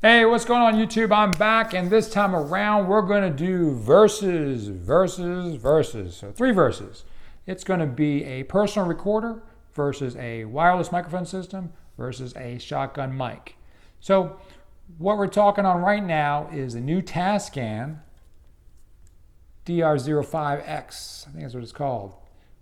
Hey, what's going on YouTube? I'm back, and this time around we're going to do verses. So 3 verses. It's going to be a personal recorder versus a wireless microphone system versus a shotgun mic. So what we're talking on right now is a new Tascam DR-05x. I think that's what it's called.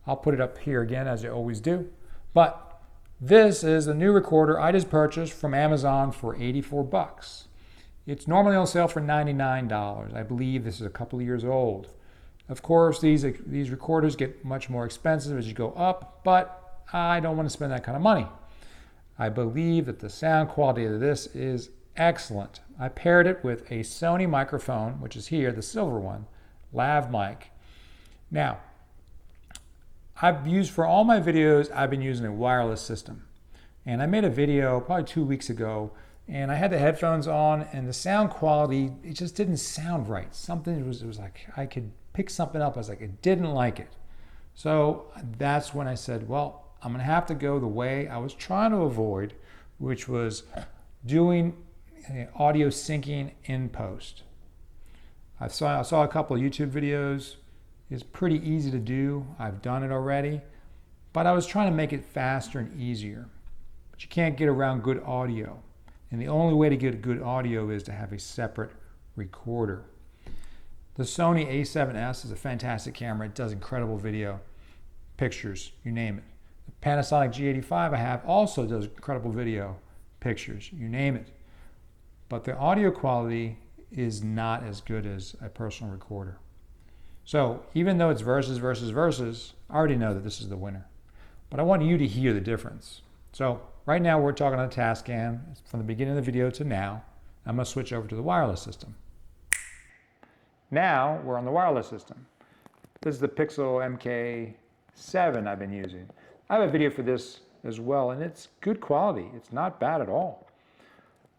I'll put it up here again as I always do. But this is a new recorder I just purchased from Amazon for 84 bucks. It's normally on sale for $99. I believe this is a couple of years old. Of course, these recorders get much more expensive as you go up, but I don't want to spend that kind of money. I believe that the sound quality of this is excellent. I paired it with a Sony microphone, which is here, the silver one, lav mic. Now, for all my videos, I've been using a wireless system. And I made a video probably 2 weeks ago, and I had the headphones on, and the sound quality, it just didn't sound right. It was like I could pick something up. I was like, I didn't like it. So that's when I said, well, I'm gonna have to go the way I was trying to avoid, which was doing audio syncing in post. I saw a couple of YouTube videos. It's pretty easy to do. I've done it already, but I was trying to make it faster and easier. But you can't get around good audio. And the only way to get good audio is to have a separate recorder. The Sony A7S is a fantastic camera. It does incredible video, pictures, you name it. The Panasonic G85 I have also does incredible video, pictures, you name it. But the audio quality is not as good as a personal recorder. So even though it's verses, I already know that this is the winner. But I want you to hear the difference. So right now we're talking on the Tascam from the beginning of the video to now. I'm going to switch over to the wireless system. Now we're on the wireless system. This is the Pixel Mk7 I've been using. I have a video for this as well, and it's good quality. It's not bad at all.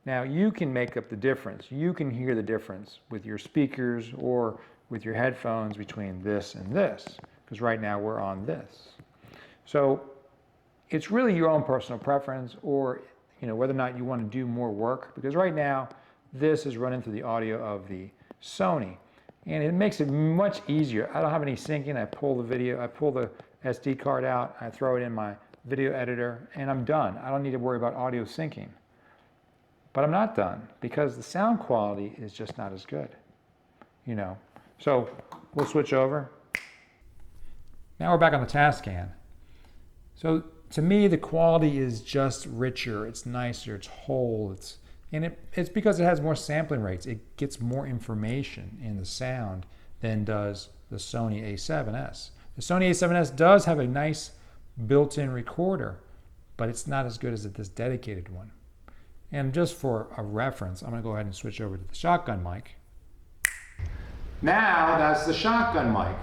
Now you can make up the difference. You can hear the difference with your speakers or with your headphones between this and this, because right now we're on this. So it's really your own personal preference, or whether or not you want to do more work, because right now this is running through the audio of the Sony, and it makes it much easier. I don't have any syncing. I pull the SD card out, I throw it in my video editor, and I'm done. I don't need to worry about audio syncing. But I'm not done, because the sound quality is just not as good, So we'll switch over. Now we're back on the Tascam. So to me, the quality is just richer. It's nicer. It's whole. It's because it has more sampling rates. It gets more information in the sound than does the Sony A7S. The Sony A7S does have a nice built-in recorder, but it's not as good as this dedicated one. And just for a reference, I'm going to go ahead and switch over to the shotgun mic. Now that's the shotgun mic.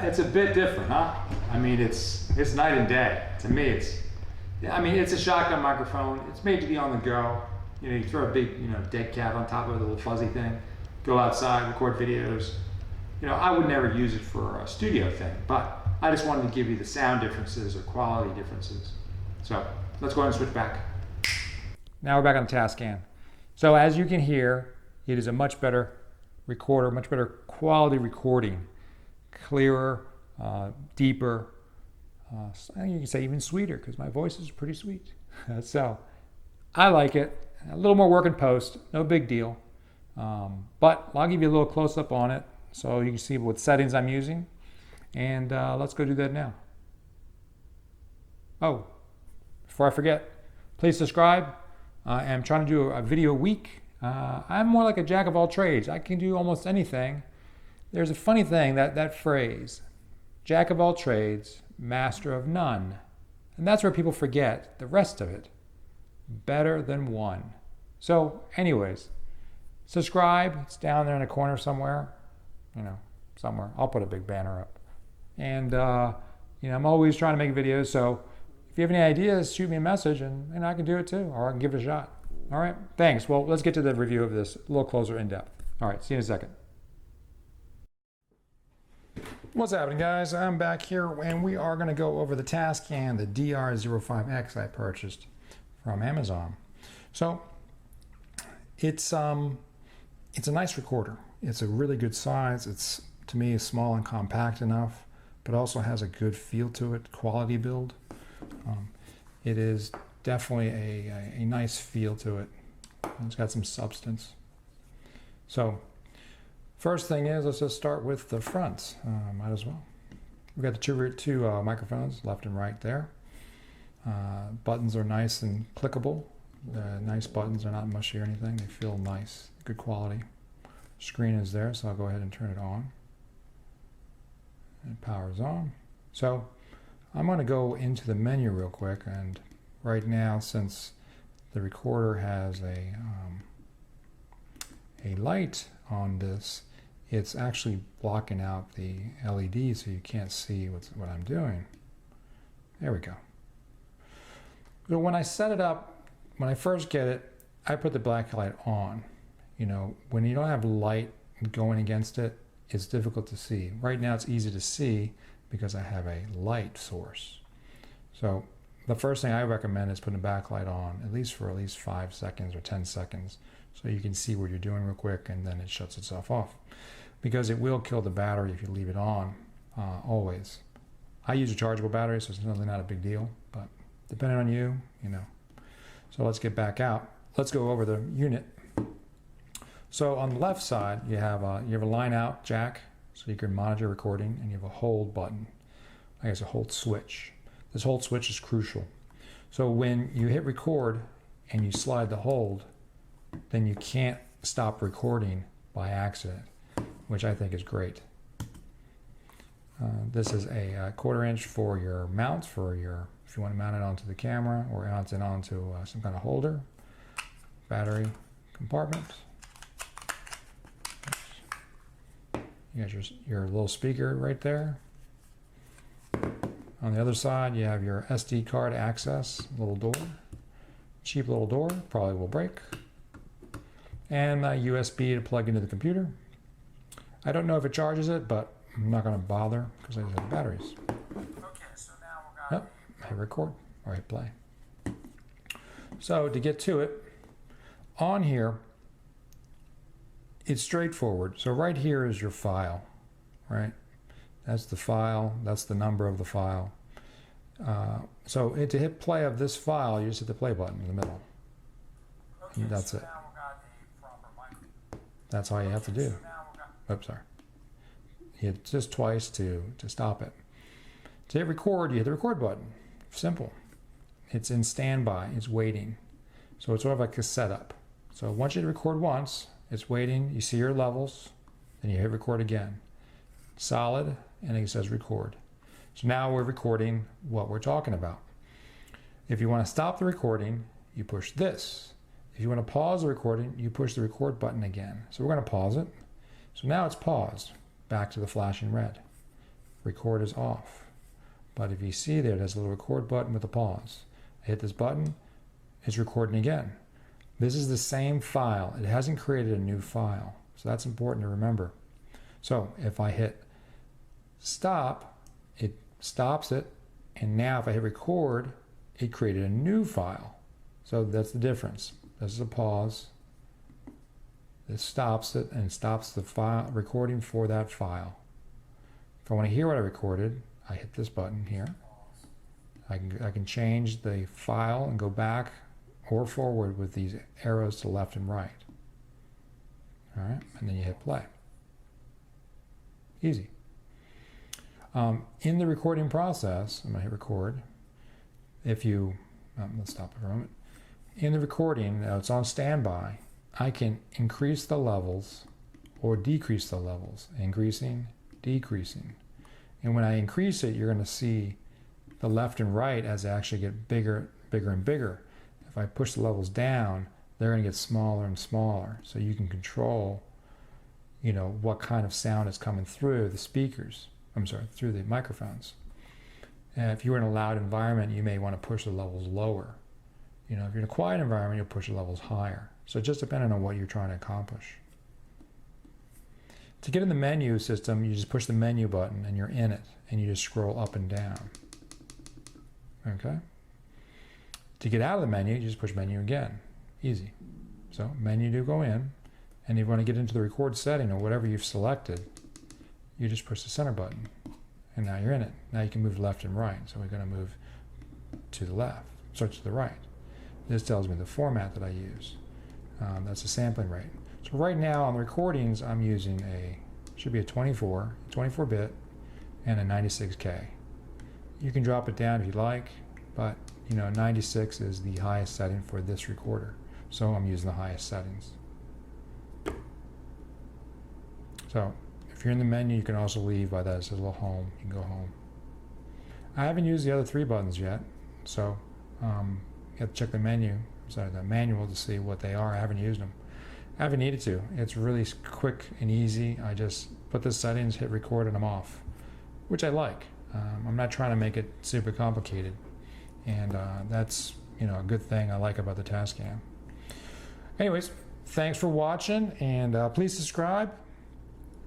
It's a bit different, huh? I mean, it's night and day. To me, it's a shotgun microphone. It's made to be on the go. You throw a big, dead cat on top of it, a little fuzzy thing, go outside, record videos. I would never use it for a studio thing, but I just wanted to give you the sound differences or quality differences. So let's go ahead and switch back. Now we're back on the Tascam. So as you can hear, it is a much better recorder, much better quality recording, clearer, deeper. You can say even sweeter, because my voice is pretty sweet. So I like it. A little more work in post, no big deal. But I'll give you a little close up on it so you can see what settings I'm using. And let's go do that now. Oh, before I forget, please subscribe. I'm trying to do a video a week. I'm more like a jack of all trades. I can do almost anything. There's a funny thing, that phrase, jack of all trades, master of none. And that's where people forget the rest of it. Better than one. So anyways, subscribe. It's down there in the corner somewhere. Somewhere. I'll put a big banner up. And I'm always trying to make videos, so if you have any ideas, shoot me a message, and I can do it too, or I can give it a shot. All right, thanks. Well, let's get to the review of this a little closer, in depth. All right, see you in a second. What's happening, guys? I'm back here, and we are going to go over the Tascam, the DR-05x I purchased from Amazon. So It's a nice recorder. It's a really good size. It's, to me, small and compact enough, but also has a good feel to it, quality build. It is definitely a nice feel to it. It's got some substance. So first thing is, let's just start with the fronts. Might as well. We've got the two microphones, left and right there. Buttons are nice and clickable. The nice buttons are not mushy or anything. They feel nice, good quality. Screen is there, so I'll go ahead and turn it on. It powers on. So I'm going to go into the menu real quick, and right now, since the recorder has a light on this, it's actually blocking out the LED, so you can't see what I'm doing. There we go. So when I set it up, when I first get it, I put the black light on. You know, when you don't have light going against it, it's difficult to see. Right now it's easy to see because I have a light source. So the first thing I recommend is putting a backlight on, at least for 5 seconds or 10 seconds, so you can see what you're doing real quick, and then it shuts itself off. Because it will kill the battery if you leave it on, always. I use a chargeable battery, so it's really not a big deal, but depending on you, you know. So let's get back out. Let's go over the unit. So on the left side, you have a line out jack, so you can monitor recording, and you have a hold button. I guess a hold switch. This hold switch is crucial. So when you hit record and you slide the hold, then you can't stop recording by accident, which I think is great. This is a 1/4 inch for your mount, if you want to mount it onto the camera or mount it onto some kind of holder. Battery compartment. You got your little speaker right there. On the other side, you have your SD card access, little door. Cheap little door, probably will break. And a USB to plug into the computer. I don't know if it charges it, but I'm not going to bother because I just have batteries. Okay, so now we're going to hit record or hit play. So to get to it, on here, it's straightforward. So right here is your file, right? That's the file, that's the number of the file. So to hit play of this file, you just hit the play button in the middle. Okay, and that's it. That's all you have to do. Oops, sorry. You hit just twice to stop it. To hit record, you hit the record button. Simple. It's in standby, it's waiting. So it's sort of like a setup. So once you record once, it's waiting, you see your levels, then you hit record again. Solid, and it says record. So now we're recording what we're talking about. If you want to stop the recording, you push this. If you want to pause the recording, you push the record button again. So we're going to pause it. So now it's paused. Back to the flashing red. Record is off. But if you see there, there's a little record button with a pause. I hit this button, it's recording again. This is the same file. It hasn't created a new file. So that's important to remember. So if I hit stop, it stops it. And now if I hit record, it created a new file. So that's the difference. This is a pause. This stops it and stops the file recording for that file. If I want to hear what I recorded, I hit this button here. I can change the file and go back or forward with these arrows to left and right. All right, and then you hit play. Easy. In the recording process, I'm going to hit record. If you, let's stop it for a moment. In the recording, it's on standby. I can increase the levels or decrease the levels. Increasing, decreasing. And when I increase it, you're going to see the left and right as they actually get bigger, bigger, and bigger. If I push the levels down, they're going to get smaller and smaller. So you can control, you know, what kind of sound is coming through the speakers. Through the microphones. And if you're in a loud environment, you may want to push the levels lower. You know, if you're in a quiet environment, you'll push the levels higher. So just depending on what you're trying to accomplish. To get in the menu system, you just push the menu button and you're in it, and you just scroll up and down. Okay? To get out of the menu, you just push menu again. Easy. So menu to go in, and if you want to get into the record setting or whatever you've selected, you just push the center button, and now you're in it. Now you can move left and right. So we're going to move to the left, sorry, to the right. This tells me the format that I use. That's the sampling rate. So right now on the recordings, I'm using should be a 24-bit, and a 96K. You can drop it down if you like, but 96 is the highest setting for this recorder. So I'm using the highest settings. So if you're in the menu, you can also leave by that. It says a little home. You can go home. I haven't used the other 3 buttons yet, so you have to check the manual to see what they are. I haven't used them. I haven't needed to. It's really quick and easy. I just put the settings, hit record, and I'm off, which I like. I'm not trying to make it super complicated, and that's a good thing I like about the Tascam. Anyways, thanks for watching, and please subscribe.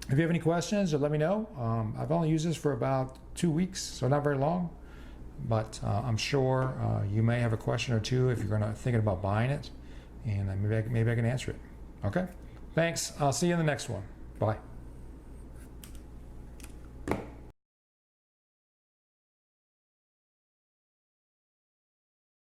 If you have any questions, let me know. I've only used this for about 2 weeks, so not very long, but I'm sure you may have a question or two if you're thinking about buying it, and maybe I can answer it. Okay? Thanks. I'll see you in the next one. Bye.